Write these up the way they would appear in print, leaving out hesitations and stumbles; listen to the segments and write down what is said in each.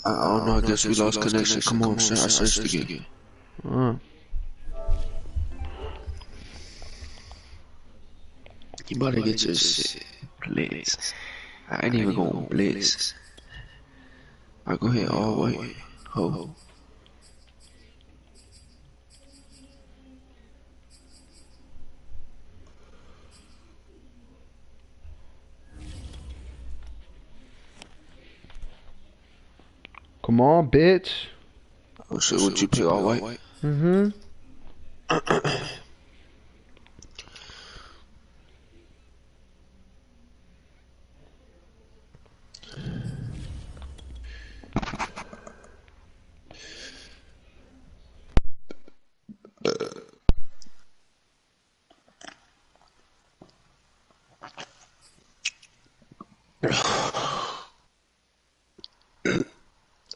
I don't know, I guess we lost connection. Come on, sir. I searched again. You better get your shit. Blitz. I ain't even going blitz. I go ahead all the way. Ho. Come on, bitch. Oh shit, would you pick all white? Mm-hmm.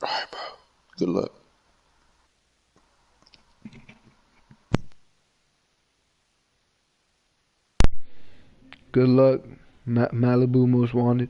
Alright, bro. Good luck. Good luck, Malibu Most Wanted.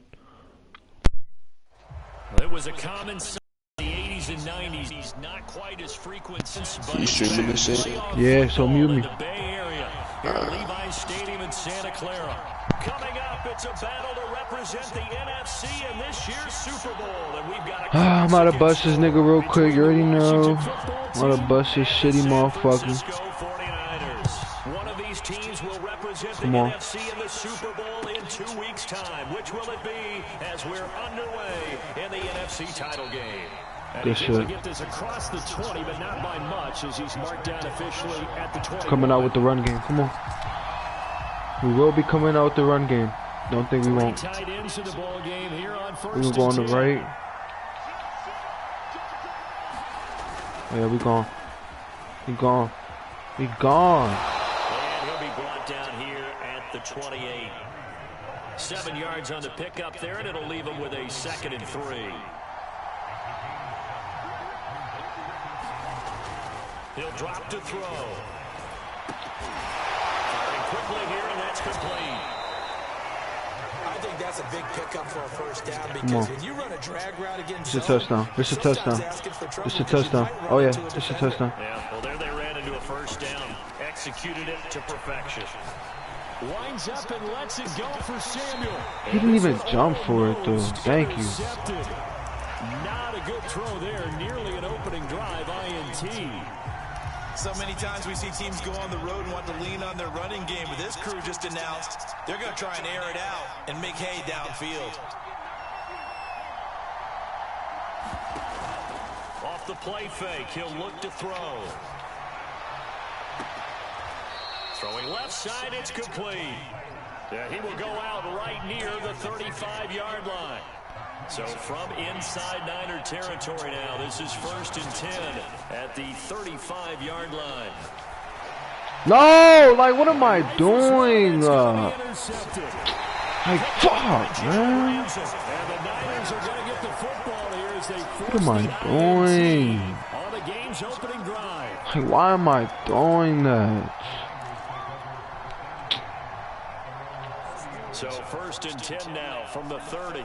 It was a common sight in the 80s and 90s. Not quite as frequent since. You streaming this shit? Yeah, so mute me. The Bay Area, here at Levi's Stadium in Santa Clara. Coming up, it's a battle to represent the NFC in this year's Super Bowl, and we've got. I'm about to bust this nigga real quick. You already know. I'm about to bust this shitty motherfucker. One of these teams will represent the NFC in the Super Bowl in 2 weeks' time. Which will it be as we're underway in the NFC title game? Good shit. Get this across the 20, but not by much as he's marked down officially at the 20. Coming out with the run game. Come on. We will be coming out with the run game. Don't think we won't. Tight ends in the ball game here on first. We will go on the right. Yeah, we gone. We gone. We gone. And he'll be brought down here at the 28. 7 yards on the pickup there, and it'll leave him with a 2nd and 3. He'll drop to throw. Firing quickly here, and that's complete. I think that's a big pickup for a first down because when you run a drag route against it's a touchdown. It's a touchdown. It's a touchdown. Oh yeah, it's a touchdown. Yeah, well there they ran into a first down. Executed it to perfection. Winds up and lets it go for Samuel. He didn't even jump for it though. Thank you. Not a good throw there. Nearly an opening drive INT. So many times we see teams go on the road and want to lean on their running game, but this crew just announced they're going to try and air it out and make hay downfield. Off the play fake, he'll look to throw. Throwing left side, it's complete. Yeah, he will go out right near the 35-yard line. So from inside Niner territory now, this is 1st and 10 at the 35-yard line. No, like what am I doing? Like fuck, man. What am I doing? On the game's opening drive. Like why am I doing that? So 1st and 10 now from the 30.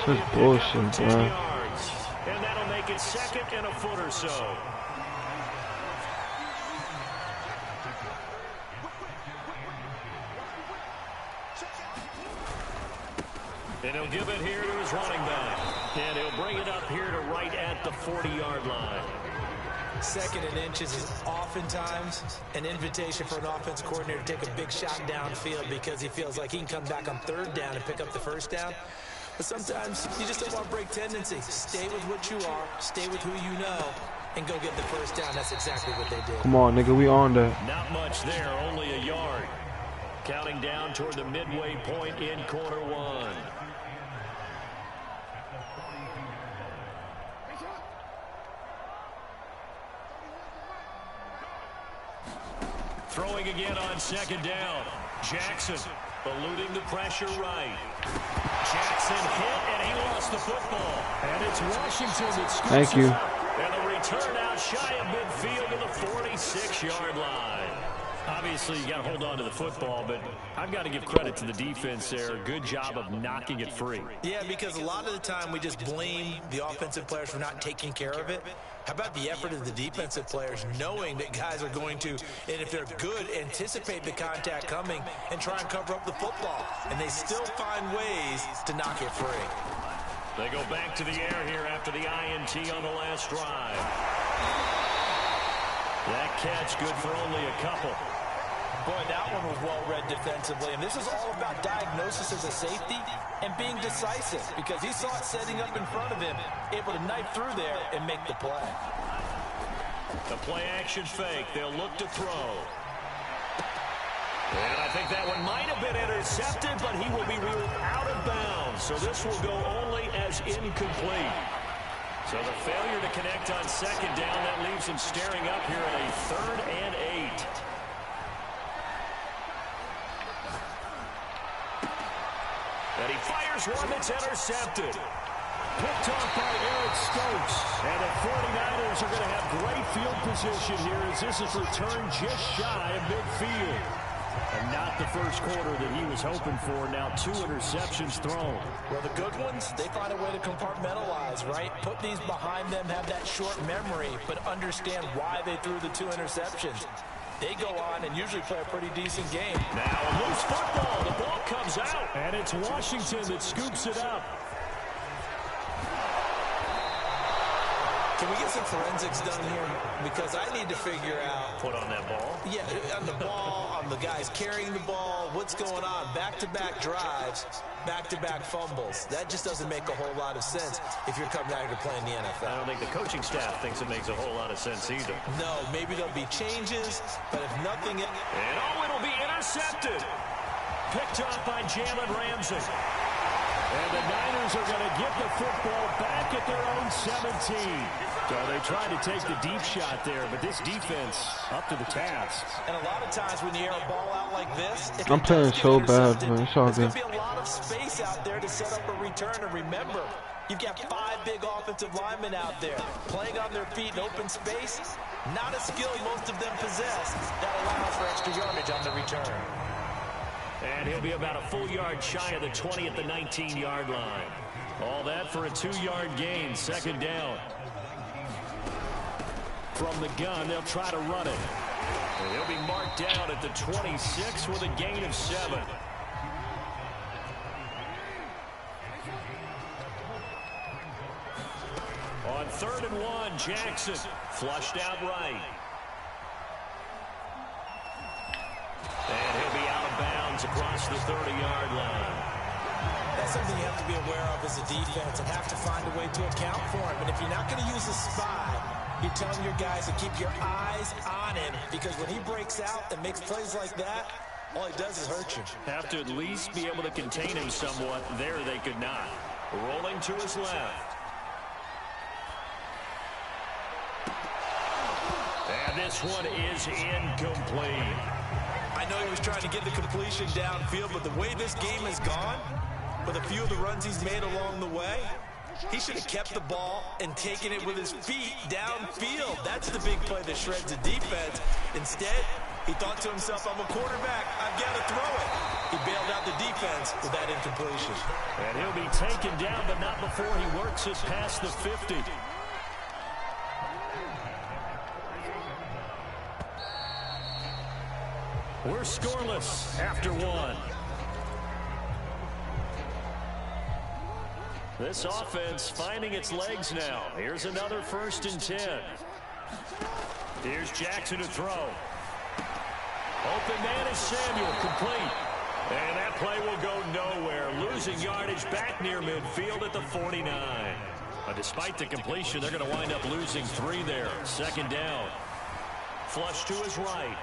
This is bullshit, bro. And that'll make it 2nd and a foot or so. And he'll give it here to his running back. And he'll bring it up here to right at the 40-yard line. 2nd and inches is oftentimes an invitation for an offense coordinator to take a big shot downfield because he feels like he can come back on 3rd down and pick up the 1st down. But sometimes you just don't want to break tendency. Stay with what you are, stay with who you know, and go get the 1st down. That's exactly what they did. Come on, nigga, we on that. Not much there, only a yard. Counting down toward the midway point in quarter 1. Throwing again on 2nd down. Jackson eluding the pressure right. Jackson hit, and he lost the football. And it's Washington that scores. Thank you. And the return out shy of midfield to the 46-yard line. Obviously, you got to hold on to the football, but I've got to give credit to the defense there. Good job of knocking it free. Yeah, because a lot of the time we just blame the offensive players for not taking care of it. How about the effort of the defensive players knowing that guys are going to, and if they're good, anticipate the contact coming and try and cover up the football. And they still find ways to knock it free. They go back to the air here after the INT on the last drive. That catch good for only a couple. Boy, that one was well-read defensively. And this is all about diagnosis as a safety and being decisive because he saw it setting up in front of him, able to knife through there and make the play. The play-action fake. They'll look to throw. And I think that one might have been intercepted, but he will be ruled out of bounds. So this will go only as incomplete. So the failure to connect on second down, that leaves him staring up here at a 3rd and 8. And he fires one that's intercepted. Picked off by Eric Stokes. And the 49ers are going to have great field position here as this is returned just shy of midfield. And not the first quarter that he was hoping for. Now 2 interceptions thrown. Well, the good ones, they find a way to compartmentalize, right? Put these behind them, have that short memory, but understand why they threw the 2 interceptions. They go on and usually play a pretty decent game. Now a loose football. The ball comes out. And it's Washington that scoops it up. Can we get some forensics done here? Because I need to figure out. Put on that ball? Yeah, on the ball, on the guys carrying the ball, what's going on? Back-to-back drives, back-to-back fumbles. That just doesn't make a whole lot of sense if you're coming out here playing the NFL. I don't think the coaching staff thinks it makes a whole lot of sense either. No, maybe there'll be changes, but if nothing... And it'll be intercepted. Picked off by Jalen Ramsey. And the Niners are going to get the football back at their own 17. So they tried to take the deep shot there, but this defense up to the task. And a lot of times when you air a ball out like this, I'm playing so bad, man. It's all good. There's going to be a lot of space out there to set up a return. And remember, you've got 5 big offensive linemen out there playing on their feet in open space. Not a skill most of them possess that allows for extra yardage on the return. And he'll be about a full yard shy of the 20 at the 19-yard line. All that for a 2-yard gain, 2nd down. From the gun, they'll try to run it. And he'll be marked down at the 26 with a gain of 7. On 3rd and 1, Jackson flushed out right. And he'll be out of bounds across the 30-yard line. That's something you have to be aware of as a defense and have to find a way to account for him. And if you're not going to use a spy, you're telling your guys to keep your eyes on him because when he breaks out and makes plays like that, all he does is hurt you. Have to at least be able to contain him somewhat. There they could not. Rolling to his left. And this one is incomplete. I know he was trying to get the completion downfield, but the way this game has gone, with a few of the runs he's made along the way, he should have kept the ball and taken it with his feet downfield. That's the big play that shreds the defense. Instead, he thought to himself, I'm a quarterback, I've got to throw it. He bailed out the defense with that incompletion. And he'll be taken down, but not before he works it past the 50. We're scoreless after 1. This offense finding its legs now. Here's another 1st and 10. Here's Jackson to throw. Open man is Samuel, complete. And that play will go nowhere. Losing yardage back near midfield at the 49. But despite the completion, they're going to wind up losing 3 there. 2nd down. Flush to his right.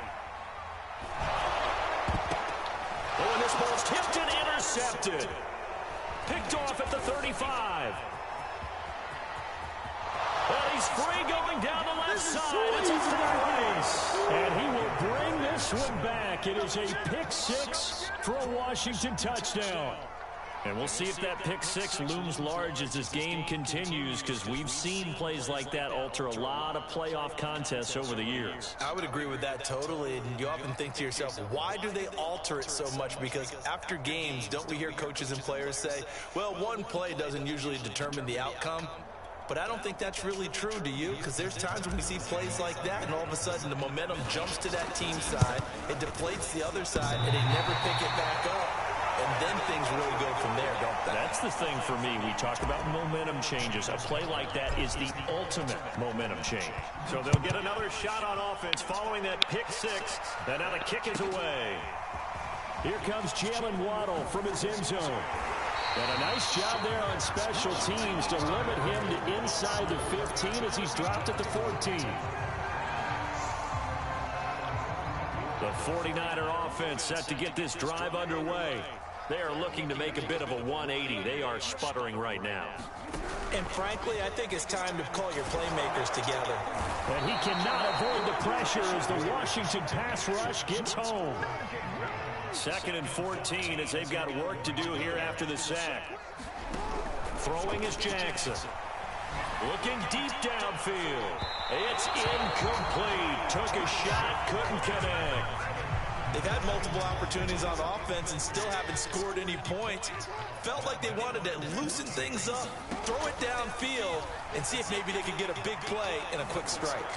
Oh, and this ball's tipped and intercepted. Picked off at the 35. Well, he's free going down the left side. It's a place. And he will bring this one back. It is a pick 6 for a Washington touchdown. And we'll see if that pick six looms large as this game continues, because we've seen plays like that alter a lot of playoff contests over the years. I would agree with that totally. And you often think to yourself, why do they alter it so much? Because after games, don't we hear coaches and players say, well, one play doesn't usually determine the outcome? But I don't think that's really true, do you? Because there's times when we see plays like that, and all of a sudden the momentum jumps to that team side, it deflates the other side, and they never pick it back up. And then things really go from there, don't they? That's the thing for me. We talk about momentum changes. A play like that is the ultimate momentum change. So they'll get another shot on offense following that pick six. And now the kick is away. Here comes Jalen Waddle from his end zone. And a nice job there on special teams to limit him to inside the 15 as he's dropped at the 14. The 49er offense set to get this drive underway. They are looking to make a bit of a 180. They are sputtering right now. And frankly, I think it's time to call your playmakers together. And he cannot avoid the pressure as the Washington pass rush gets home. 2nd and 14 as they've got work to do here after the sack. Throwing is Jackson. Looking deep downfield. It's incomplete. Took a shot, couldn't connect. They've had multiple opportunities on offense and still haven't scored any points. Felt like they wanted to loosen things up, throw it downfield, and see if maybe they could get a big play and a quick strike.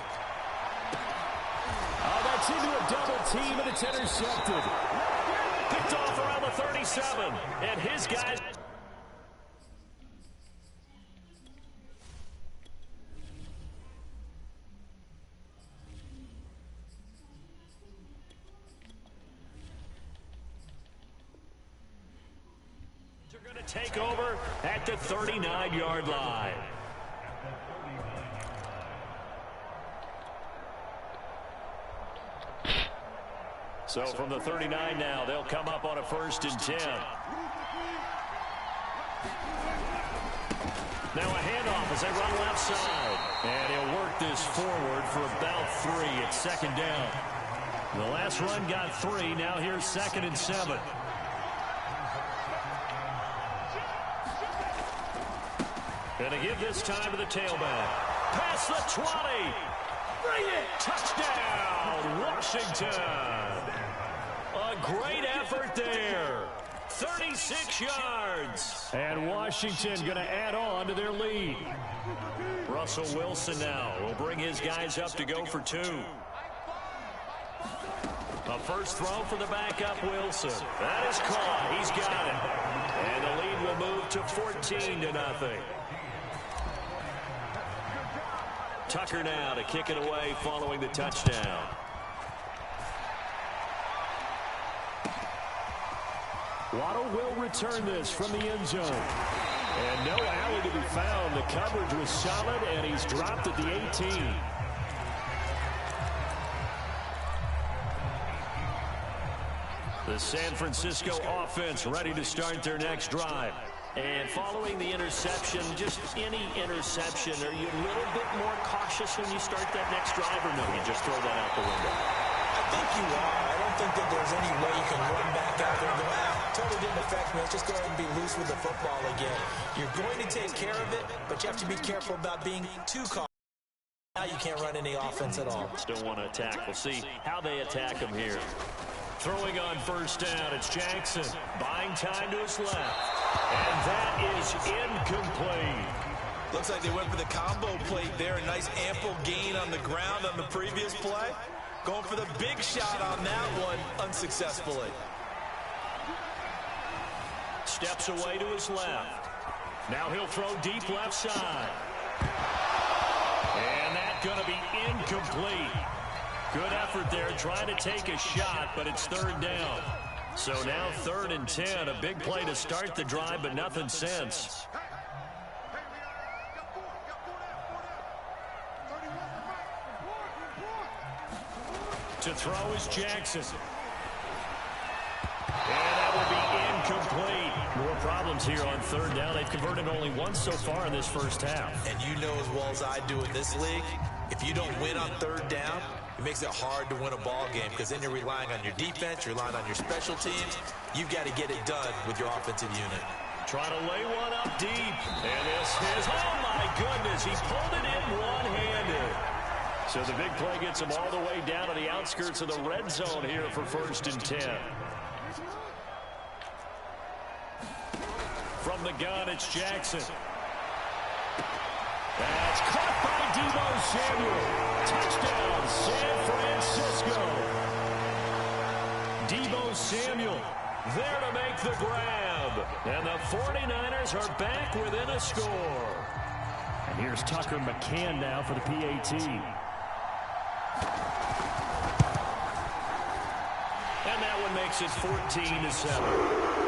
Oh, that's into a double team, and it's intercepted. Picked off around the 37, and his guys... take over at the 39-yard line. So from the 39 now, they'll come up on a 1st and 10. Now a handoff as they run left side. And he'll work this forward for about 3. It's 2nd down. The last run got 3. Now here's 2nd and 7. Gonna give this time to the tailback. Past the 20. Bring it. Touchdown, Washington. A great effort there. 36 yards. And Washington gonna add on to their lead. Russell Wilson now will bring his guys up to go for 2. A first throw for the backup Wilson. That is caught. He's got it. And the lead will move to 14-0. Tucker now to kick it away following the touchdown. Waddle will return this from the end zone. And no alley to be found. The coverage was solid, and he's dropped at the 18. The San Francisco offense ready to start their next drive. And following the interception, just any interception, are you a little bit more cautious when you start that next drive, or no, you just throw that out the window? I think you are. I don't think that there's any way you can run back out there and go, totally didn't affect me. Let's just go ahead and be loose with the football again. You're going to take care of it, but you have to be careful about being too cautious. Now you can't run any offense at all. Still want to attack. We'll see how they attack him here. Throwing on 1st down, it's Jackson. Buying time to his left. And that is incomplete. Looks like they went for the combo plate there. A nice ample gain on the ground on the previous play. Going for the big shot on that one unsuccessfully. Steps away to his left. Now he'll throw deep left side. And that's going to be incomplete. Good effort there trying to take a shot, but it's 3rd down. So now 3rd and 10, a big play to start the drive, but nothing since. To throw is Jackson. And that will be incomplete. More problems here on 3rd down. They've converted only once so far in this first half. And you know as well as I do in this league, if you don't win on 3rd down, it makes it hard to win a ball game because then you're relying on your defense, you're relying on your special teams. You've got to get it done with your offensive unit. Trying to lay one up deep. And this is, oh my goodness, he pulled it in one-handed. So the big play gets him all the way down to the outskirts of the red zone here for 1st and 10. From the gun, it's Jackson. That's caught by Deebo Samuel. Touchdown, San Francisco. Deebo Samuel there to make the grab. And the 49ers are back within a score. And here's Tucker McCann now for the PAT. And that one makes it 14-7.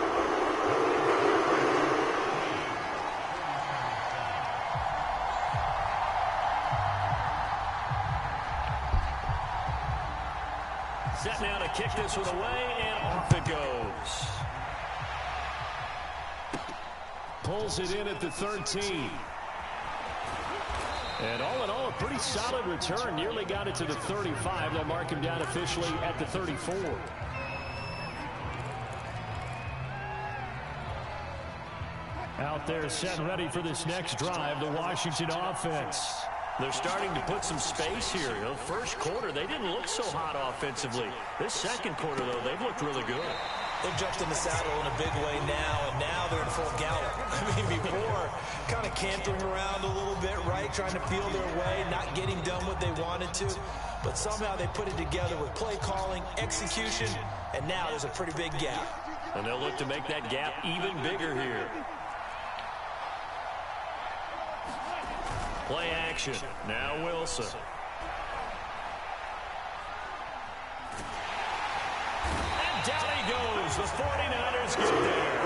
Set now to kick this one away, and off it goes. Pulls it in at the 13. And all in all, a pretty solid return. Nearly got it to the 35. They'll mark him down officially at the 34. Out there set and ready for this next drive, the Washington offense. They're starting to put some space here. You know, first quarter, they didn't look so hot offensively. This second quarter, though, they've looked really good. They've jumped in the saddle in a big way now, and now they're in full gallop. I mean, before, kind of cantering around a little bit, right? Trying to feel their way, not getting done what they wanted to. But somehow they put it together with play calling, execution, and now there's a pretty big gap. And they'll look to make that gap even bigger here. Play action. Now Wilson. And down he goes. The 49ers get there.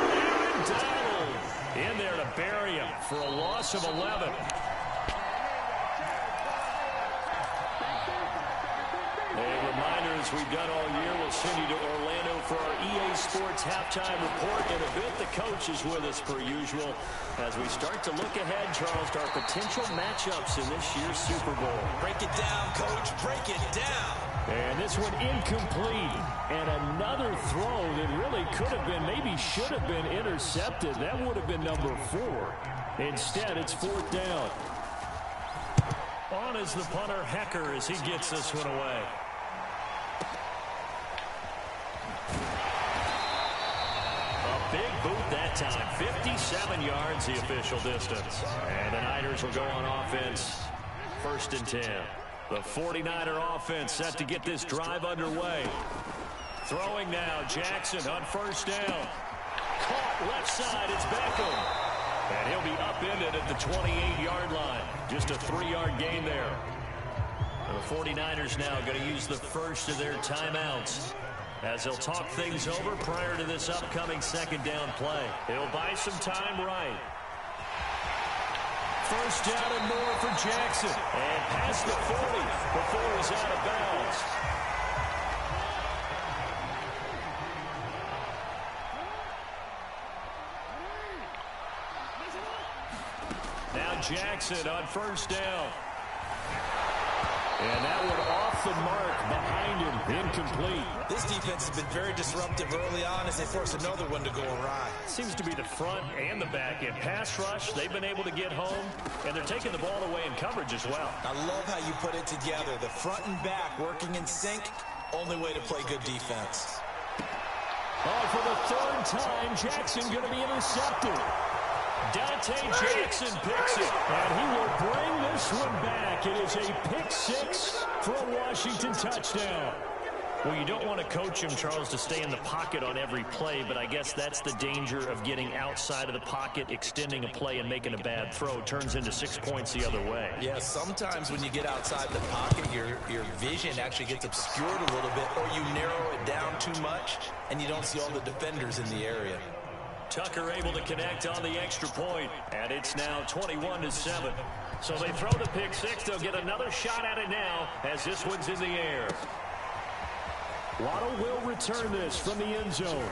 Aaron Donald in there to bury him for a loss of 11. A reminder, as we've done all year, we'll send you to Orlando for our EA Sports halftime report. In a bit, the coach is with us per usual as we start to look ahead, Charles, to our potential matchups in this year's Super Bowl. Break it down, Coach. Break it down. And this one incomplete. And another throw that really could have been, maybe should have been intercepted. That would have been number 4. Instead, it's 4th down. On is the punter, Hecker, as he gets this one away. A big boot that time. 57 yards, the official distance. And the Niners will go on offense. 1st and 10. The 49er offense set to get this drive underway. Throwing now, Jackson on 1st down. Caught left side, it's Beckham. And he'll be upended at the 28-yard line. Just a 3-yard gain there. And the 49ers now going to use the first of their timeouts as they'll talk things over prior to this upcoming 2nd down play. He'll buy some time right. 1st down and more for Jackson. And past the 40 before he's out of bounds. Now Jackson on 1st down. And that one off the mark behind him, incomplete. This defense has been very disruptive early on as they force another one to go awry. Seems to be the front and the back end. Pass rush, they've been able to get home, and they're taking the ball away in coverage as well. I love how you put it together. The front and back working in sync, only way to play good defense. Oh, for the 3rd time, Jackson going to be intercepted. Dante Jackson picks it, and he will bring this one back. It is a pick 6 for a Washington touchdown. Well, you don't want to coach him, Charles, to stay in the pocket on every play, but I guess that's the danger of getting outside of the pocket, extending a play, and making a bad throw. Turns into 6 points the other way. Yeah, sometimes when you get outside the pocket, your vision actually gets obscured a little bit, or you narrow it down too much, and you don't see all the defenders in the area. Tucker able to connect on the extra point, and it's now 21-7. So they throw the pick 6. They'll get another shot at it now as this one's in the air. Waddle will return this from the end zone.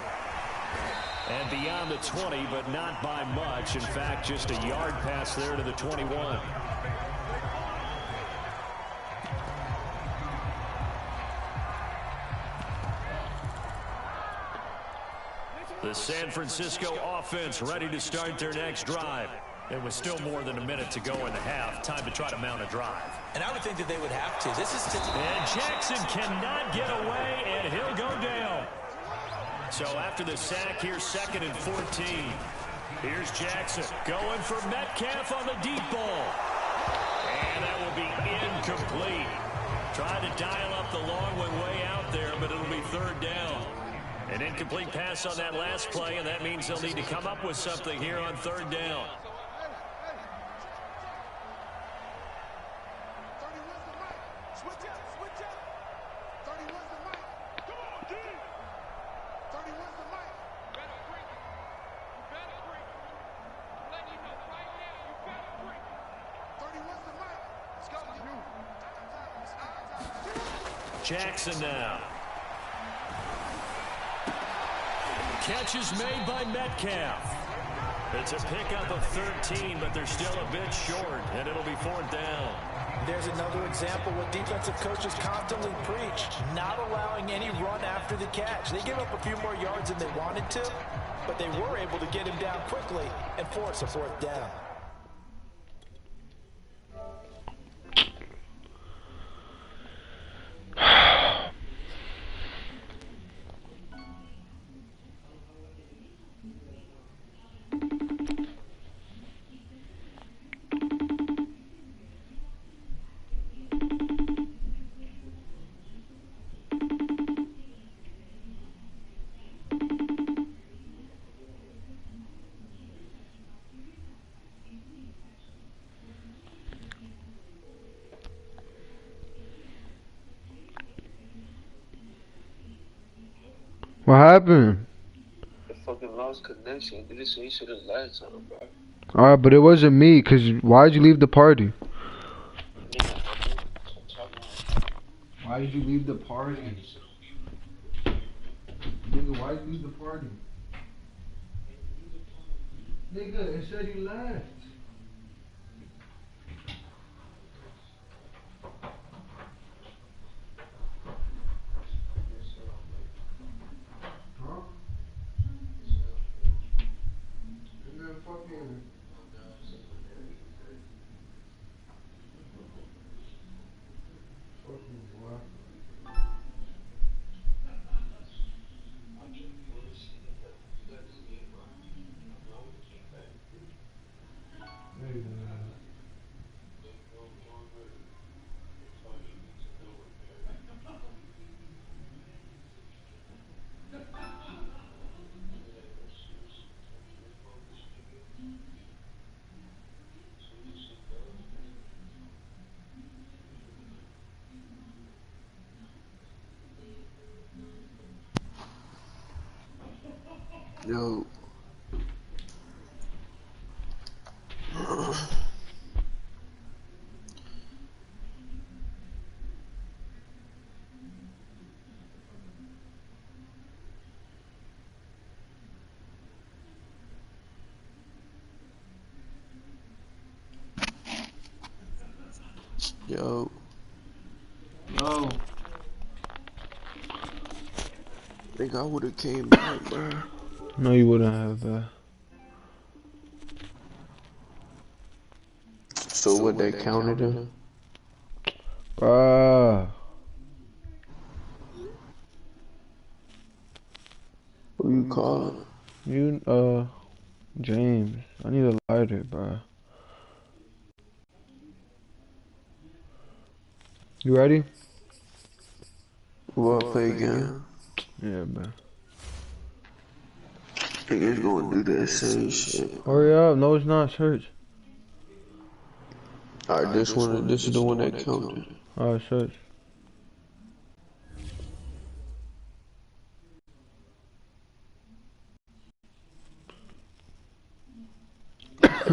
And beyond the 20, but not by much. In fact, just a yard pass there to the 21. The San Francisco offense ready to start their next drive. It was still more than a minute to go in the half. Time to try to mount a drive. And I would think that they would have to. This is and Jackson cannot get away, and he'll go down. So after the sack, here's 2nd and 14. Here's Jackson going for Metcalf on the deep ball. And that will be incomplete. Tried to dial up the long one way out there, but it'll be 3rd down. An incomplete pass on that last play, and that means they'll need to come up with something here on 3rd down. Jackson now. Catch is made by Metcalf. It's a pickup of 13, but they're still a bit short, and it'll be 4th down. There's another example what defensive coaches constantly preach, not allowing any run after the catch. They give up a few more yards than they wanted to, but they were able to get him down quickly and force a 4th down. What happened? The fucking lost connection. Did this shit the last time, bro. Alright, but it wasn't me, cause why'd you leave the party? Why did you leave the party? Nigga, why'd you leave the party? Nigga, it said you left. Huh? And then fucking... Yo. Yo. No. Think I would've came back, bro. No, you wouldn't have that. So what they counted him? Bruh. Who you calling? You, James. I need a lighter, bruh. You ready? You wanna play again? Yeah, bruh. Niggas gonna do that same shit. Hurry up. No, it's not. Search. Alright, this is the one that counted. Alright, search.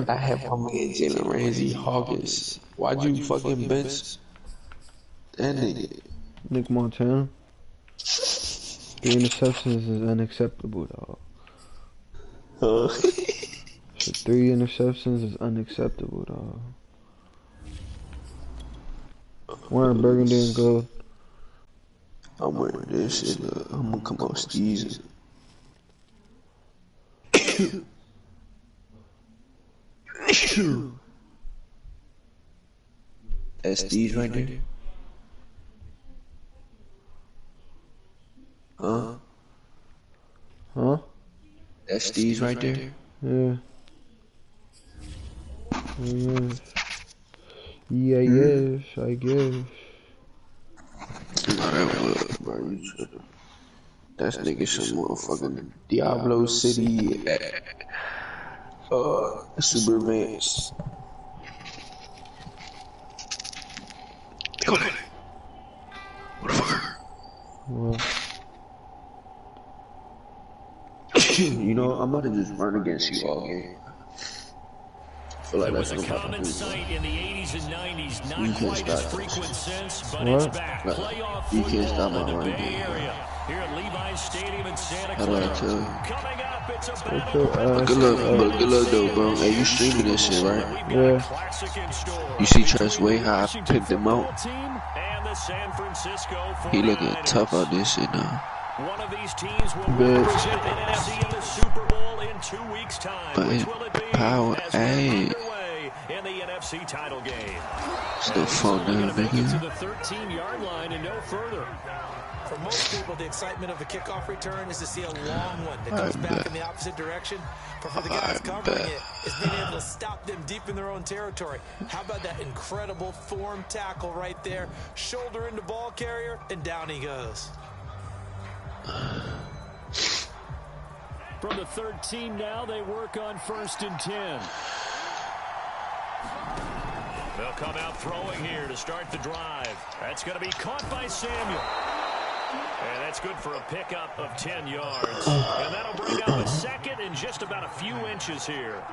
I have my man Jalen Ramsey Hawkins. Why'd you fucking bench that nigga? Nick Montana. 3 interceptions is unacceptable, dog. Huh? So 3 interceptions is unacceptable, dog. Wearing burgundy and gold. I'm wearing this shit. I'm gonna come out steezing. That's these right there. Huh? Huh? That's these right there. Yeah. Yeah, yes, I guess. No, that was, bro. You tripping. That's nigga some motherfucking Diablo City Super Advanced. Go ahead. Motherfucker. Well, You know, I'm about to just run against you all game. I feel like It that's was what a I'm about common to do. sight in the 80s and 90s, You not can't quite as stop frequent this. since, but What? it's back. Like, Playoff you can't stop football my in the run Bay game, bro. Area here at Levi's Stadium in Santa How do I Clara. tell you? Coming up, it's a get battle your for ass Good luck, up. but good luck though, bro. Hey, you streaming this shit, right? We've got Yeah. a classic in store. You see between Tress Way the how I Washington picked him football out? team and the San Francisco 49ers. He looking tough out this shit now. One of these teams will Bitch. represent the NFC in the Super Bowl in 2 weeks' time. But Which will it be power, as we're hey. underway in the NFC title game? Still phone Going now, to make it to nigga. the 13-yard line and no further. For most people, the excitement of the kickoff return is to see a long one that goes back in the opposite direction. But for the guys covering it, it's being able to stop them deep in their own territory. How about that incredible form tackle right there? Shoulder into ball carrier, and down he goes. From the 13 now, they work on 1st and 10. They'll come out throwing here to start the drive. That's going to be caught by Samuel. And that's good for a pickup of 10 yards. And that'll bring up a second and just about a few inches here.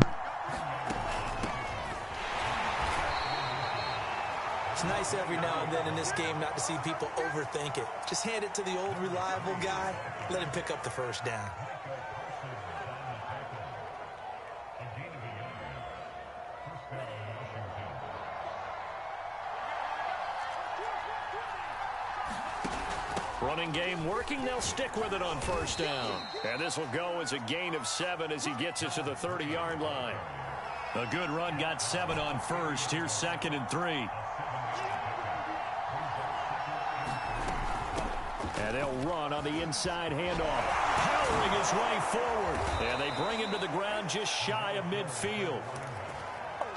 It's nice every now and then in this game not to see people overthink it. Just hand it to the old reliable guy. Let him pick up the first down. Running game working. They'll stick with it on 1st down. And this will go as a gain of 7 as he gets it to the 30-yard line. A good run got 7 on 1st. Here's 2nd and 3. And they'll run on the inside handoff. Powering his way forward. And they bring him to the ground just shy of midfield.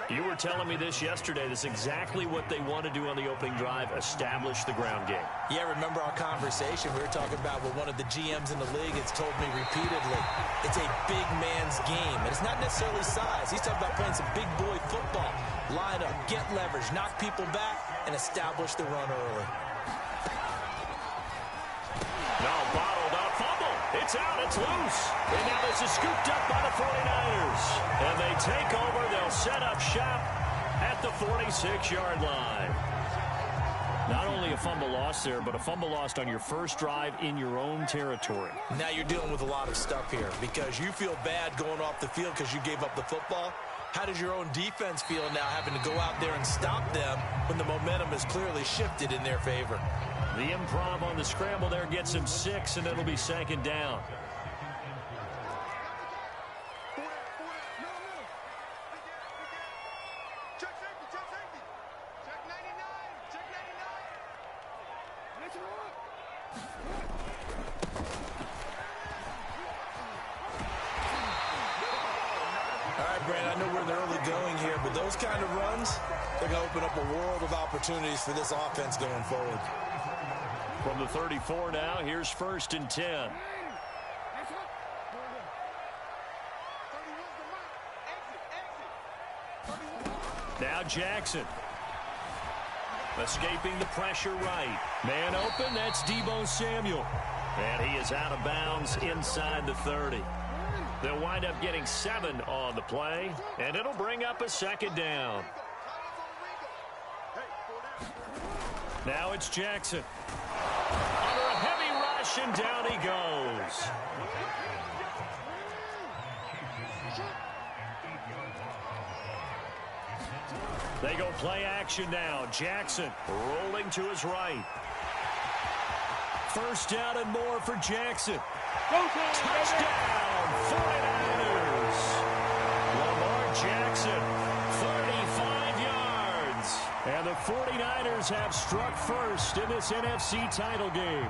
You were telling me this yesterday. This is exactly what they want to do on the opening drive, establish the ground game. Yeah, remember our conversation? We were talking about what one of the GMs in the league has told me repeatedly. It's a big man's game, and it's not necessarily size. He's talking about playing some big boy football. Line up, get leverage, knock people back, and establish the run early. No, bottled up, fumble. It's out, it's loose. And now this is scooped up by the 49ers. And they take over, they'll set up shop at the 46-yard line. Not only a fumble loss there, but a fumble lost on your first drive in your own territory. Now you're dealing with a lot of stuff here because you feel bad going off the field because you gave up the football. How does your own defense feel now having to go out there and stop them when the momentum is clearly shifted in their favor? The improv on the scramble there gets him 6, and it'll be 2nd down. All right, Brand, I know we're in the early going here, but those kind of runs, they're going to open up a world of opportunities for this offense going forward. From the 34 now, here's 1st and 10. Now Jackson. Escaping the pressure right. Man open, that's Deebo Samuel. And he is out of bounds inside the 30. They'll wind up getting 7 on the play, and it'll bring up a 2nd down. Now it's Jackson. Under a heavy rush, and down he goes. They go play action now. Jackson rolling to his right. 1st down and more for Jackson. Touchdown, 49ers. Jackson, 35 yards. And the 49ers have struck first in this NFC title game.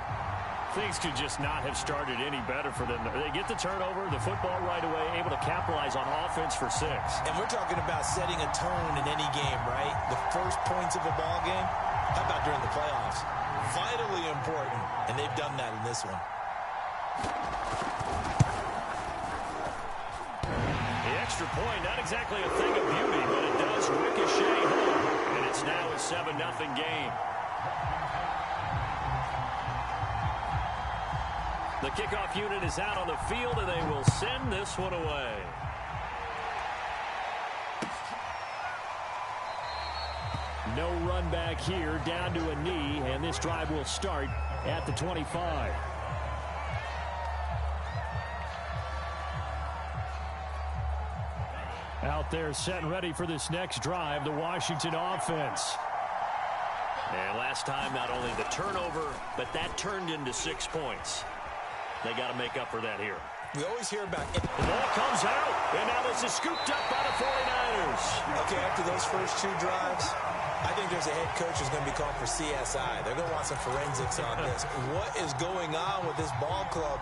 Things could just not have started any better for them. They get the turnover, the football right away, able to capitalize on offense for 6. And we're talking about setting a tone in any game, right? The first points of a ball game. How about during the playoffs? Vitally important, and they've done that in this one. The extra point, not exactly a thing of beauty, but it does ricochet home. And it's now a 7-0 game. The kickoff unit is out on the field, and they will send this one away. No run back here, down to a knee, and this drive will start at the 25. Out there set and ready for this next drive, the Washington offense. And last time, not only the turnover, but that turned into 6 points. They got to make up for that here. We always hear about it. The ball comes out, and now this is scooped up by the 49ers. Okay, after those first 2 drives, I think there's a head coach who's going to be called for CSI. They're going to want some forensics on this. What is going on with this ball club?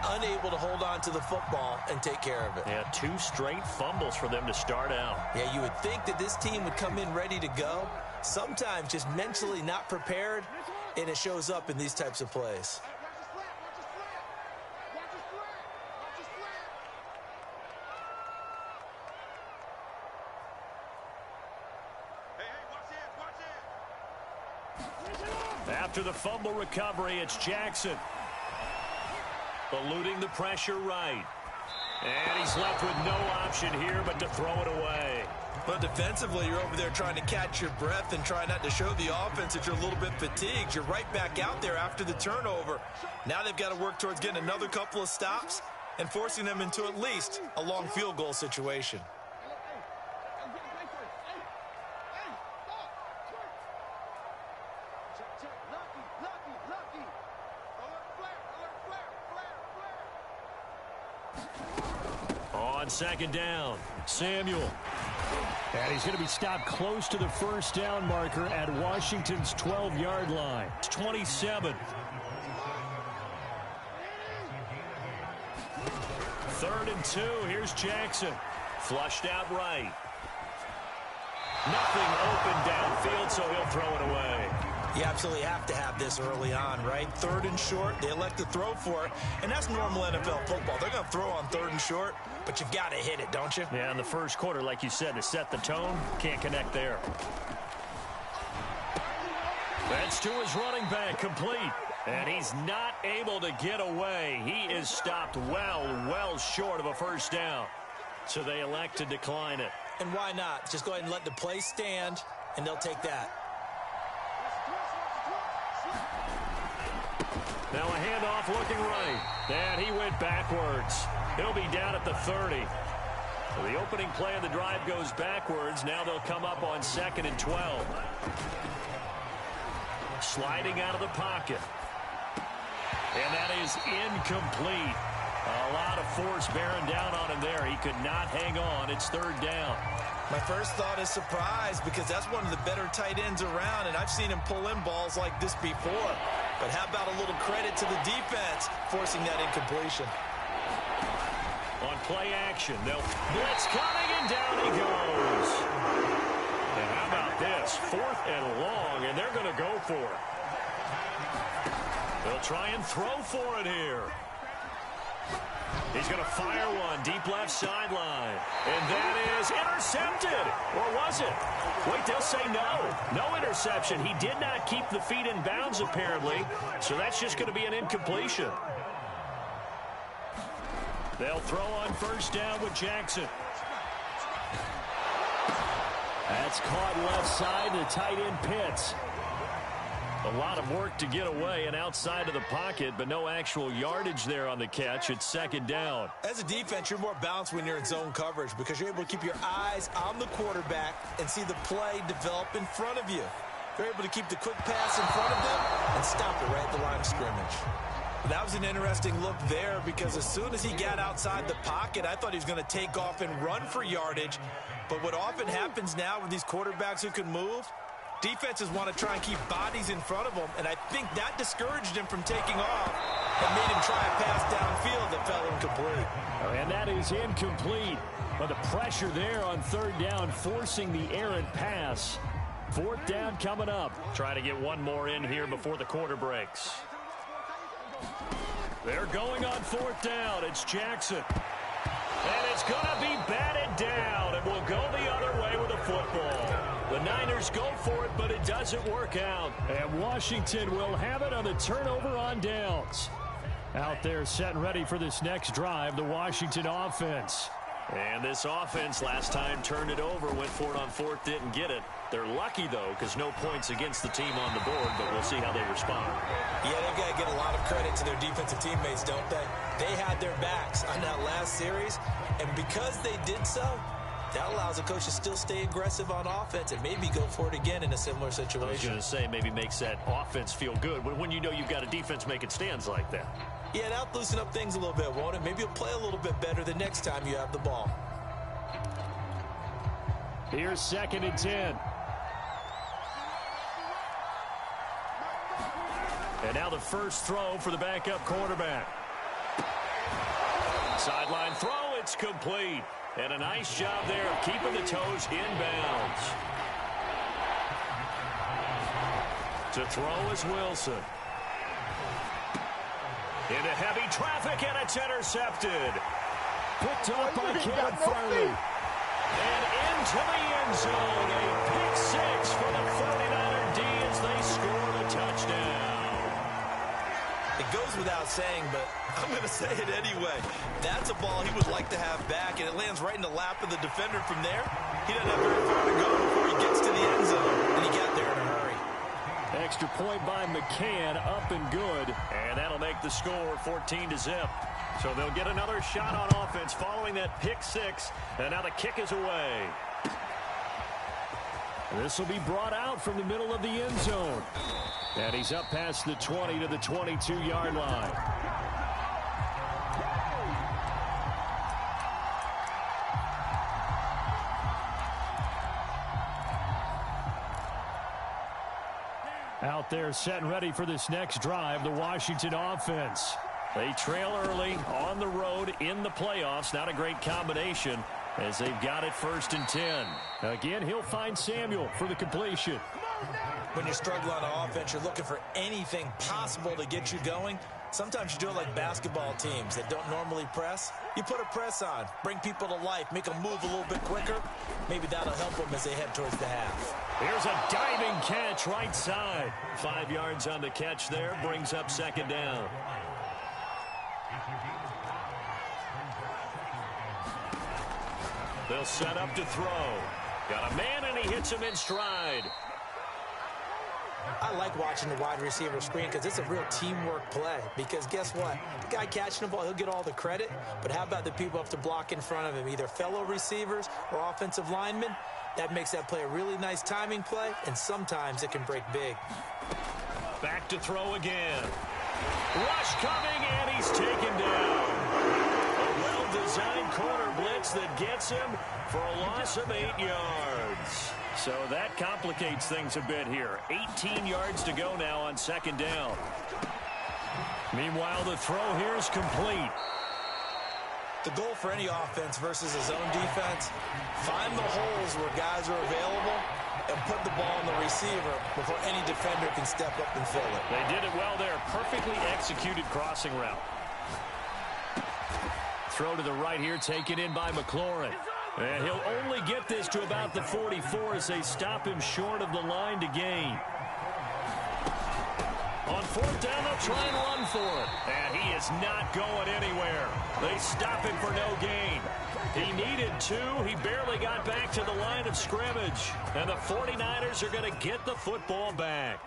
Unable to hold on to the football and take care of it. Yeah, 2 straight fumbles for them to start out. Yeah, you would think that this team would come in ready to go. Sometimes just mentally not prepared, and it shows up in these types of plays. After the fumble recovery, it's Jackson. Eluding the pressure right. And he's left with no option here but to throw it away. But defensively, you're over there trying to catch your breath and try not to show the offense that you're a little bit fatigued. You're right back out there after the turnover. Now they've got to work towards getting another couple of stops and forcing them into at least a long field goal situation. On second down, Samuel. And he's going to be stopped close to the first down marker at Washington's 12-yard line. It's 27. 3rd and 2. Here's Jackson. Flushed out right. Nothing open downfield, so he'll throw it away. You absolutely have to have this early on, right? 3rd and short, they elect to throw for it, and that's normal NFL football. They're going to throw on 3rd and short, but you've got to hit it, don't you? Yeah, in the first quarter, like you said, to set the tone, can't connect there. That's to his running back, complete. And he's not able to get away. He is stopped well short of a first down. So they elect to decline it. And why not? Just go ahead and let the play stand, and they'll take that. Now a handoff looking right. And he went backwards. He'll be down at the 30. So the opening play of the drive goes backwards. Now they'll come up on 2nd and 12. Sliding out of the pocket. And that is incomplete. A lot of force bearing down on him there. He could not hang on. It's 3rd down. My first thought is surprise, because that's one of the better tight ends around, and I've seen him pull in balls like this before. But how about a little credit to the defense forcing that incompletion? On play action, they'll blitz coming, and down he goes. And how about this? 4th and long, and they're going to go for it. They'll try and throw for it here. He's going to fire one deep left sideline. And that is intercepted. Or was it? Wait, they'll say no. No interception. He did not keep the feet in bounds, apparently. So that's just going to be an incompletion. They'll throw on first down with Jackson. That's caught left side. The tight end Pitts. A lot of work to get away and outside of the pocket, but no actual yardage there on the catch. It's 2nd down. As a defense, you're more balanced when you're in zone coverage because you're able to keep your eyes on the quarterback and see the play develop in front of you. You're able to keep the quick pass in front of them and stop it right at the line of scrimmage. That was an interesting look there because as soon as he got outside the pocket, I thought he was going to take off and run for yardage. But what often happens now with these quarterbacks who can move, defenses want to try and keep bodies in front of them, and I think that discouraged him from taking off and made him try a pass downfield that fell incomplete. And that is incomplete. But the pressure there on third down, forcing the errant pass. Fourth down coming up. Try to get one more in here before the quarter breaks. They're going on fourth down. It's Jackson. And it's going to be batted down, and we'll go the other way with the football. The Niners go for it, but it doesn't work out. And Washington will have it on the turnover on downs. Out there set and ready for this next drive, the Washington offense. And this offense last time turned it over, went for it on fourth, didn't get it. They're lucky, though, because no points against the team on the board, but we'll see how they respond. Yeah, they've got to get a lot of credit to their defensive teammates, don't they? They had their backs on that last series, and because they did so, that allows the coach to still stay aggressive on offense and maybe go for it again in a similar situation. I was going to say, maybe makes that offense feel good when you know you've got a defense making stands like that. Yeah, that'll loosen up things a little bit, won't it? Maybe you'll play a little bit better the next time you have the ball. Here's 2nd and 10. And now the first throw for the backup quarterback. Sideline throw, it's complete. And a nice job there of keeping the toes inbounds. To throw is Wilson. Into heavy traffic, and it's intercepted. Picked up by Cam Farley. And into the end zone. A pick six for the 49er D as they score the touchdown. It goes without saying, but I'm going to say it anyway. That's a ball he would like to have back, and it lands right in the lap of the defender from there. He doesn't have very far to go before he gets to the end zone, and he got there in a hurry. Extra point by McCann, up and good, and that'll make the score 14-0. So they'll get another shot on offense following that pick six, and now the kick is away. This will be brought out from the middle of the end zone. And he's up past the 20 to the 22-yard line. Out there set and ready for this next drive, the Washington offense. They trail early on the road in the playoffs. Not a great combination as they've got it 1st and 10. Again, he'll find Samuel for the completion. When you're struggling on offense, you're looking for anything possible to get you going. Sometimes you do it like basketball teams that don't normally press. You put a press on, bring people to life, make them move a little bit quicker. Maybe that'll help them as they head towards the half. Here's a diving catch right side. 5 yards on the catch there, brings up 2nd down. They'll set up to throw. Got a man, and he hits him in stride. I like watching the wide receiver screen because it's a real teamwork play. Because guess what? The guy catching the ball, he'll get all the credit. But how about the people who have to block in front of him, either fellow receivers or offensive linemen? That makes that play a really nice timing play, and sometimes it can break big. Back to throw again. Rush coming, and he's taken down. A well-designed corner blitz that gets him for a loss of 8 yards. So that complicates things a bit here. 18 yards to go now on 2nd down. Meanwhile, the throw here is complete. The goal for any offense versus a zone defense, find the holes where guys are available and put the ball on the receiver before any defender can step up and fill it. They did it well there. Perfectly executed crossing route. Throw to the right here, taken in by McLaurin. And he'll only get this to about the 44 as they stop him short of the line to gain. On 4th down, they'll try and run for it. And he is not going anywhere. They stop him for no gain. He needed 2. He barely got back to the line of scrimmage. And the 49ers are going to get the football back.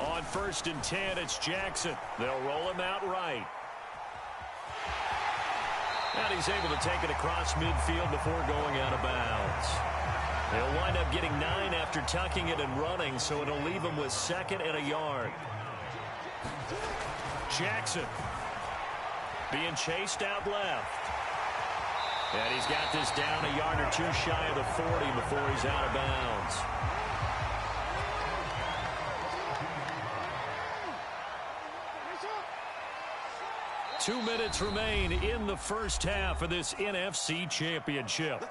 On 1st and 10, it's Jackson. They'll roll him out right. And he's able to take it across midfield before going out of bounds. He'll wind up getting 9 after tucking it and running, so it'll leave him with 2nd and a yard. Jackson being chased out left. And he's got this down a yard or 2 shy of the 40 before he's out of bounds. Two minutes remain in the first half of this NFC Championship.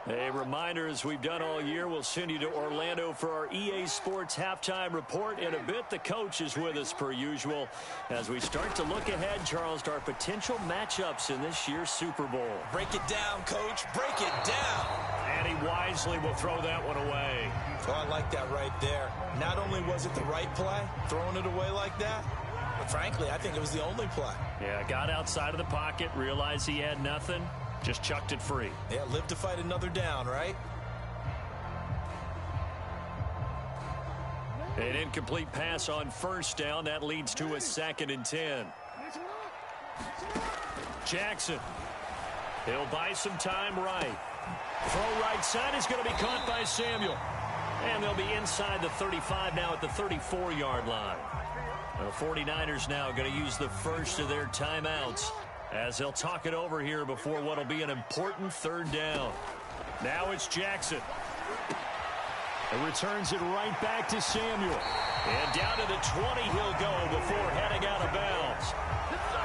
A reminder, as we've done all year, we'll send you to Orlando for our EA Sports halftime report. In a bit, the coach is with us per usual as we start to look ahead, Charles, to our potential matchups in this year's Super Bowl. Break it down, Coach. Break it down. And he wisely will throw that one away. Oh, I like that right there. Not only was it the right play, throwing it away like that, but frankly, I think it was the only play. Yeah, got outside of the pocket, realized he had nothing. Just chucked it free. Yeah, live to fight another down, right? An incomplete pass on first down. That leads to a 2nd and 10. Jackson. He'll buy some time right. Throw right side is going to be caught by Samuel. And they'll be inside the 35 now at the 34-yard line. The 49ers now going to use the first of their timeouts as they'll talk it over here before what will be an important 3rd down. Now it's Jackson. And returns it right back to Samuel. And down to the 20 he'll go before heading out of bounds.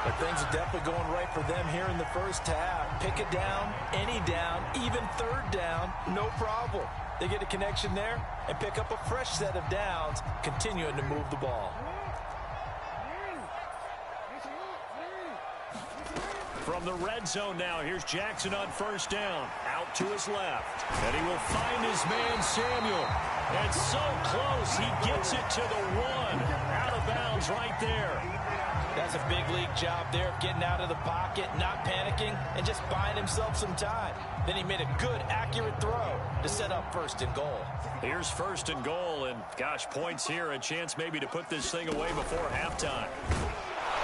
But things are definitely going right for them here in the first half. Pick it down, any down, even 3rd down, no problem. They get a connection there and pick up a fresh set of downs, continuing to move the ball. From the red zone now, here's Jackson on first down. Out to his left. And he will find his man, Samuel. And so close, he gets it to the 1. Out of bounds right there. That's a big league job there of getting out of the pocket, not panicking, and just buying himself some time. Then he made a good, accurate throw to set up 1st and goal. Here's 1st and goal, and gosh, points here, a chance maybe to put this thing away before halftime.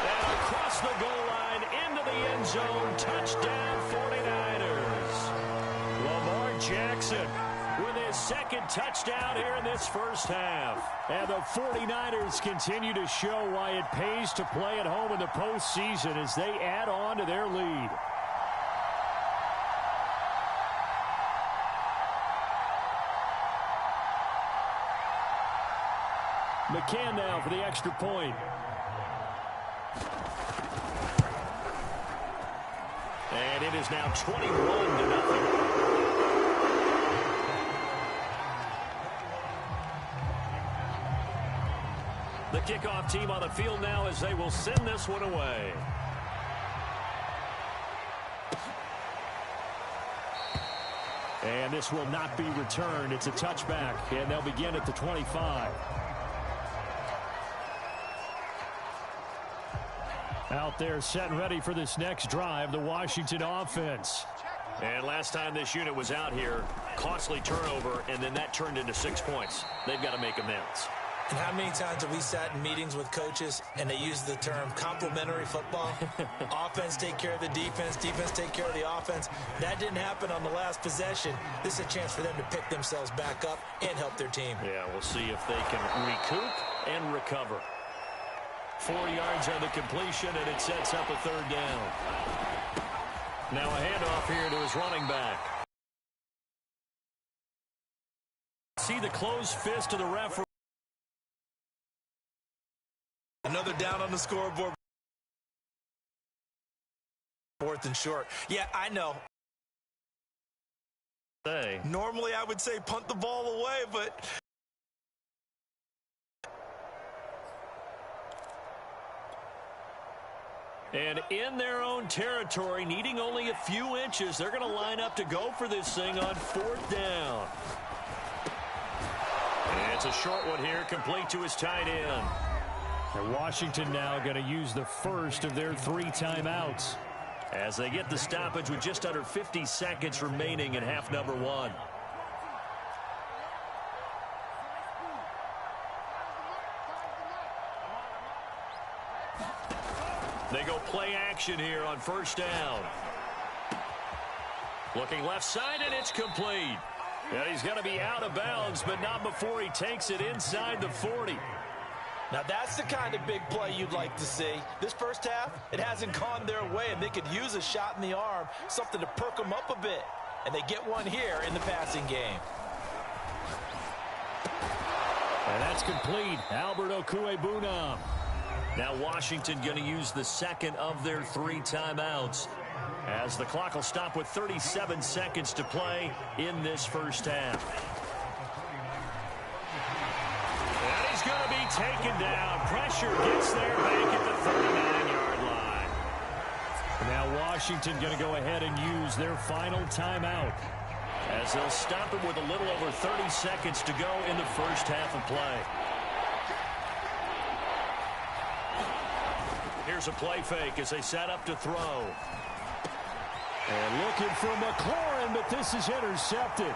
And across the goal line, into the end zone, touchdown 49ers. Lamar Jackson with his 2nd touchdown here in this first half. And the 49ers continue to show why it pays to play at home in the postseason as they add on to their lead. McCann now for the extra point. And it is now 21-0. The kickoff team on the field now as they will send this one away. And this will not be returned. It's a touchback, and they'll begin at the 25. Out there set and ready for this next drive, the Washington offense. And last time this unit was out here, costly turnover, and then that turned into 6 points. They've got to make amends. And how many times have we sat in meetings with coaches and they use the term complementary football? Offense take care of the defense, defense take care of the offense. That didn't happen on the last possession. This is a chance for them to pick themselves back up and help their team. Yeah, we'll see if they can recoup and recover. 4 yards on the completion, and it sets up a 3rd down. Now a handoff here to his running back. See the closed fist of the referee. Another down on the scoreboard. 4th and short. Yeah, I know. Normally I would say punt the ball away, but... And in their own territory, needing only a few inches, they're going to line up to go for this thing on 4th down. And it's a short one here, complete to his tight end. And Washington now going to use the first of their 3 timeouts as they get the stoppage with just under 50 seconds remaining in half number 1. They go play action here on first down. Looking left side, and it's complete. And he's going to be out of bounds, but not before he takes it inside the 40. Now that's the kind of big play you'd like to see. This first half, it hasn't gone their way, and they could use a shot in the arm, something to perk them up a bit. And they get one here in the passing game. And that's complete. Albert Okwuegbunam. Now Washington going to use the second of their 3 timeouts, as the clock will stop with 37 seconds to play in this first half. And he's going to be taken down. Pressure gets there back at the 39-yard line. Now Washington going to go ahead and use their final timeout, as they'll stop it with a little over 30 seconds to go in the first half of play. Here's a play fake as they set up to throw. And looking for McLaurin, but this is intercepted.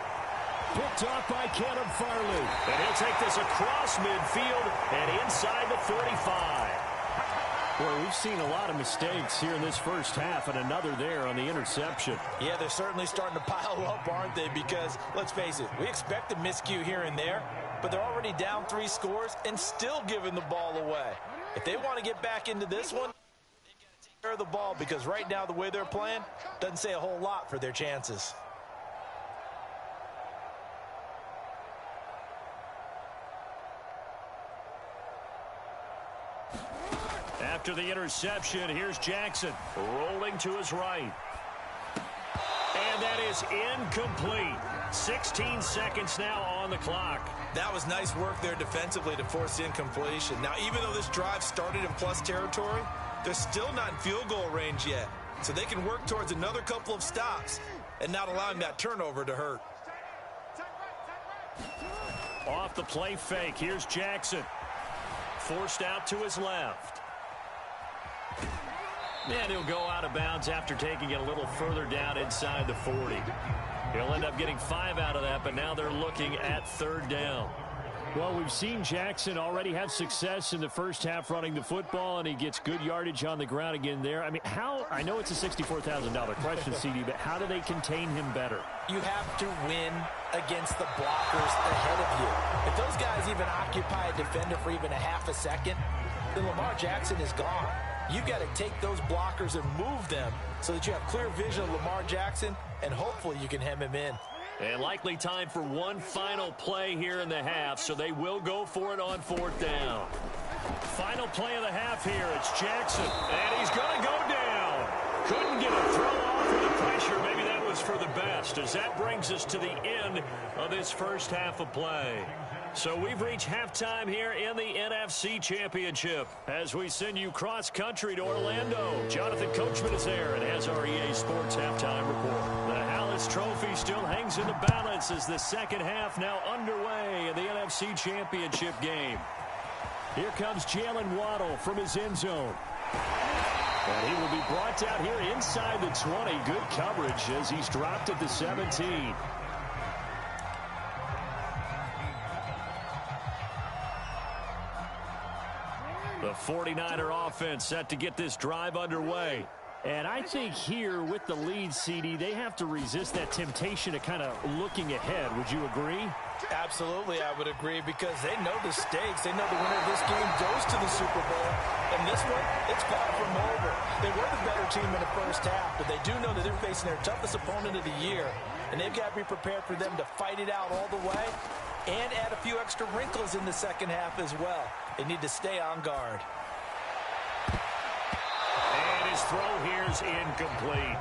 Picked off by Caleb Farley. And he'll take this across midfield and inside the 45. Well, we've seen a lot of mistakes here in this first half, and another there on the interception. Yeah, they're certainly starting to pile up, aren't they? Because, let's face it, we expect a miscue here and there, but they're already down 3 scores and still giving the ball away. If they want to get back into this one, they've got to take care of the ball, because right now the way they're playing doesn't say a whole lot for their chances. After the interception, here's Jackson rolling to his right. And that is incomplete. 16 seconds now on the clock. That was nice work there defensively to force the incompletion. Now, even though this drive started in plus territory, they're still not in field goal range yet. So they can work towards another couple of stops and not allowing that turnover to hurt. Off the play fake, here's Jackson. Forced out to his left. And he'll go out of bounds after taking it a little further down inside the 40. He'll end up getting 5 out of that, but now they're looking at 3rd down. Well, we've seen Jackson already have success in the first half running the football, and he gets good yardage on the ground again there. I mean, I know it's a $64,000 question, CD, but how do they contain him better? You have to win against the blockers ahead of you. If those guys even occupy a defender for even a half a second, then Lamar Jackson is gone. You've got to take those blockers and move them so that you have clear vision of Lamar Jackson, and hopefully you can hem him in. And likely time for one final play here in the half, so they will go for it on 4th down. Final play of the half here. It's Jackson, and he's going to go down. Couldn't get a throw off with the pressure. Maybe that was for the best, as that brings us to the end of this first half of play. So we've reached halftime here in the NFC Championship as we send you cross-country to Orlando. Jonathan Coachman is there and has our EA Sports halftime report. The Hallis Trophy still hangs in the balance as the second half now underway in the NFC Championship game. Here comes Jalen Waddle from his end zone. And he will be brought down here inside the 20. Good coverage as he's dropped at the 17. The 49er offense set to get this drive underway. And I think here with the lead, CD, they have to resist that temptation of kind of looking ahead. Would you agree? Absolutely, I would agree, because they know the stakes. They know the winner of this game goes to the Super Bowl. And this one, it's far from over. They were the better team in the first half, but they do know that they're facing their toughest opponent of the year. And they've got to be prepared for them to fight it out all the way and add a few extra wrinkles in the second half as well. They need to stay on guard. And his throw here is incomplete.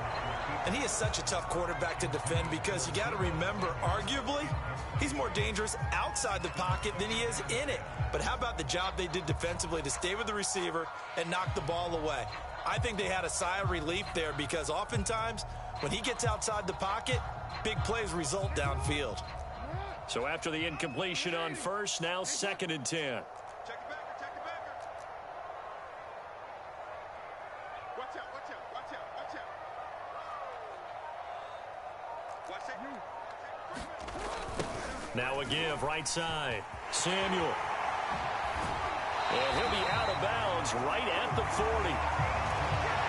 And he is such a tough quarterback to defend, because you got to remember, arguably, he's more dangerous outside the pocket than he is in it. But how about the job they did defensively to stay with the receiver and knock the ball away? I think they had a sigh of relief there, because oftentimes when he gets outside the pocket, big plays result downfield. So after the incompletion on first, now 2nd and 10. Now a give, right side. Samuel. And he'll be out of bounds right at the 40.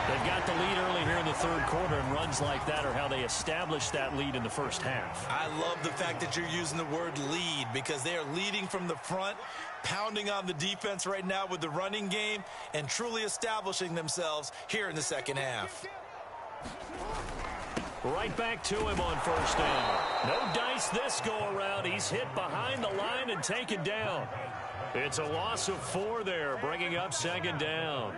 They've got the lead early here in the third quarter, and runs like that are how they established that lead in the first half. I love the fact that you're using the word lead because they are leading from the front, pounding on the defense right now with the running game, and truly establishing themselves here in the second half. Right back to him on first down. No dice this go-around. He's hit behind the line and taken down. It's a loss of 4 there, bringing up second down.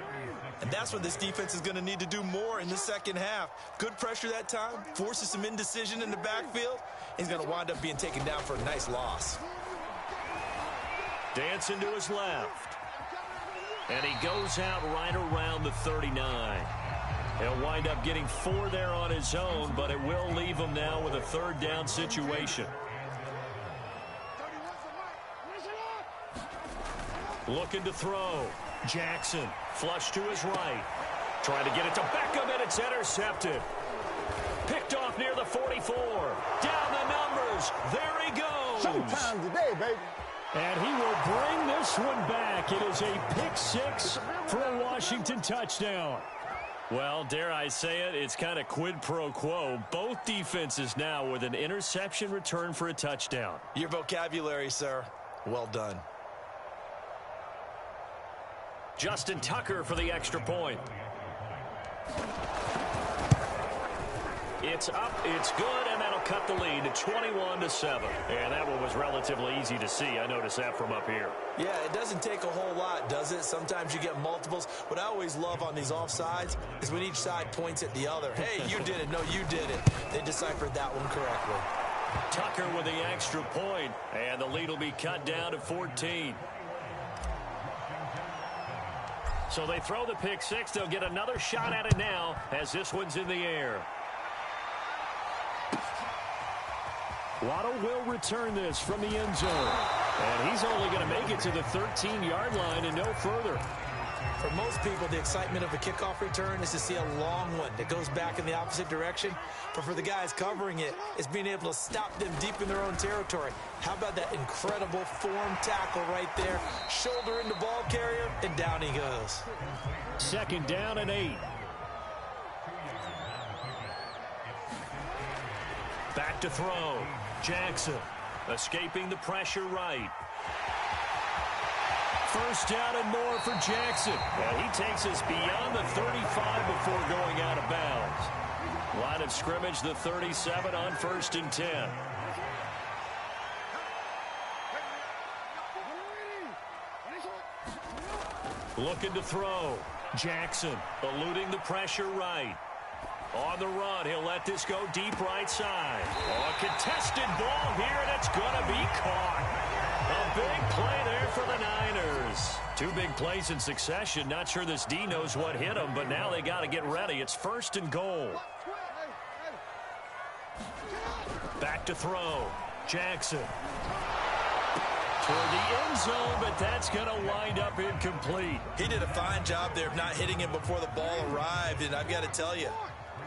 And that's what this defense is going to need to do more in the second half. Good pressure that time, forces some indecision in the backfield. He's going to wind up being taken down for a nice loss. Dancing to his left. And he goes out right around the 39. He'll wind up getting 4 there on his own, but it will leave him now with a third down situation. Looking to throw. Jackson, flush to his right. Trying to get it to Beckham, and it's intercepted. Picked off near the 44. Down the numbers. There he goes. Showtime today, baby. And he will bring this one back. It is a pick 6 for a Washington touchdown. Well, dare I say it, it's kind of quid pro quo. Both defenses now with an interception return for a touchdown. Your vocabulary, sir. Well done. Justin Tucker for the extra point. It's up, it's good, and that'll cut the lead to 21-7. And that one was relatively easy to see. I noticed that from up here. Yeah, it doesn't take a whole lot, does it? Sometimes you get multiples. What I always love on these offsides is when each side points at the other. Hey, you did it. No, you did it. They deciphered that one correctly. Tucker with the extra point, and the lead will be cut down to 14. So they throw the pick 6. They'll get another shot at it now as this one's in the air. Waddle will return this from the end zone. And he's only going to make it to the 13-yard line and no further. For most people, the excitement of a kickoff return is to see a long one that goes back in the opposite direction. But for the guys covering it, it's being able to stop them deep in their own territory. How about that incredible form tackle right there? Shoulder into ball carrier, and down he goes. Second down and 8. Back to throw. Jackson escaping the pressure right. First down and more for Jackson. And he takes us beyond the 35 before going out of bounds. Line of scrimmage, the 37 on 1st and 10. Looking to throw. Jackson eluding the pressure right. On the run, he'll let this go deep right side. Oh, a contested ball here, and it's going to be caught. A big play there for the Niners. 2 big plays in succession. Not sure this D knows what hit him, but now they got to get ready. It's 1st and goal. Back to throw. Jackson. Toward the end zone, but that's going to wind up incomplete. He did a fine job there of not hitting him before the ball arrived, and I've got to tell you,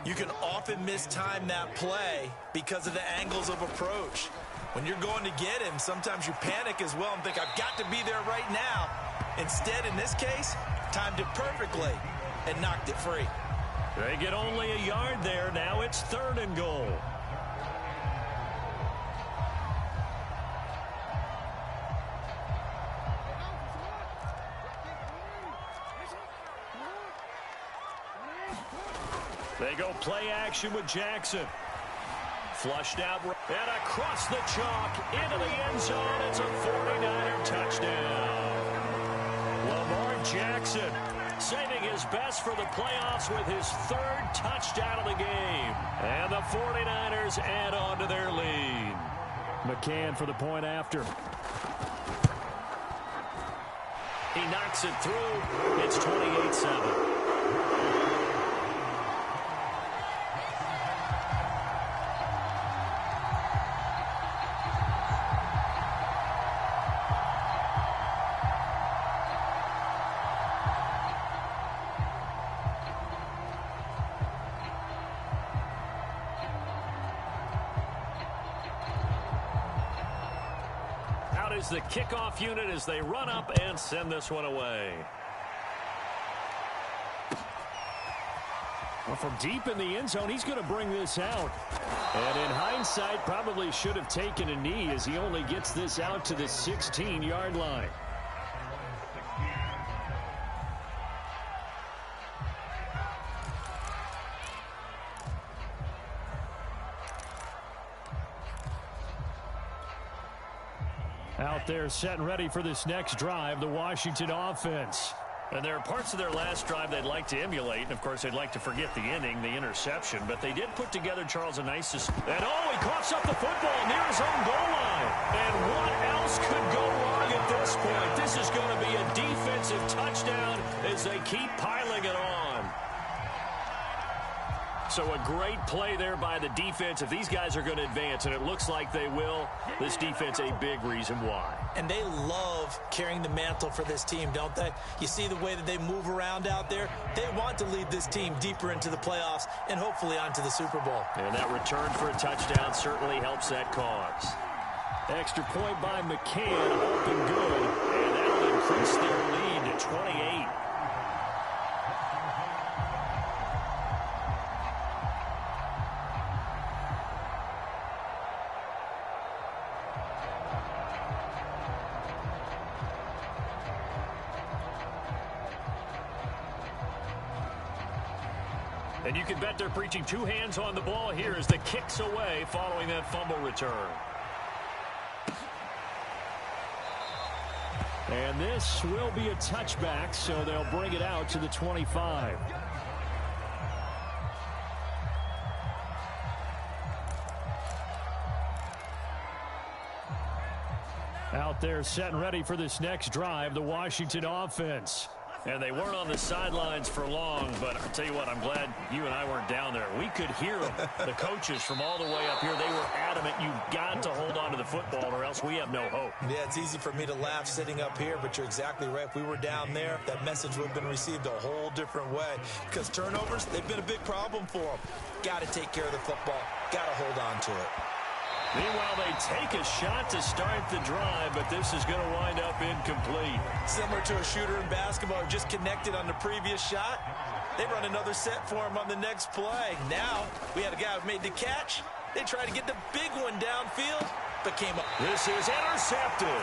you can often mistime that play because of the angles of approach. When you're going to get him, sometimes you panic as well and think, I've got to be there right now. Instead, in this case, timed it perfectly and knocked it free. They get only a yard there. Now it's 3rd and goal. They go play action with Jackson. Flushed out and across the chalk into the end zone. It's a 49er touchdown. Lamar Jackson saving his best for the playoffs with his 3rd touchdown of the game. And the 49ers add on to their lead. McCann for the point after. He knocks it through. It's 28-7. Is the kickoff unit as they run up and send this one away. from deep in the end zone, he's going to bring this out. And in hindsight, probably should have taken a knee as he only gets this out to the 16-yard line. Out there set and ready for this next drive, the Washington offense. And there are parts of their last drive they'd like to emulate. And, of course, they'd like to forget the inning, the interception. But they did put together, Charles, a nice... And, oh, he coughs up the football near his own goal line. And what else could go wrong at this point? This is going to be a defensive touchdown as they keep piling it on. So a great play there by the defense. If these guys are going to advance, and it looks like they will, this defense a big reason why. And they love carrying the mantle for this team, don't they? You see the way that they move around out there? They want to lead this team deeper into the playoffs and hopefully onto the Super Bowl. And that return for a touchdown certainly helps that cause. Extra point by McCann, open good, and that'll increase their lead to 28. And you can bet they're preaching two hands on the ball here as the kick's away following that fumble return. And this will be a touchback, so they'll bring it out to the 25. Out there set and ready for this next drive, the Washington offense. And they weren't on the sidelines for long, but I'll tell you what, I'm glad you and I weren't down there. We could hear them, the coaches from all the way up here. They were adamant, you've got to hold on to the football or else we have no hope. Yeah, it's easy for me to laugh sitting up here, but you're exactly right. If we were down there, that message would have been received a whole different way. Because turnovers, they've been a big problem for them. Got to take care of the football. Got to hold on to it. Meanwhile, they take a shot to start the drive, but this is going to wind up incomplete. Similar to a shooter in basketball who just connected on the previous shot. They run another set for him on the next play. Now, we had a guy who made the catch. They tried to get the big one downfield, but came up. This is intercepted.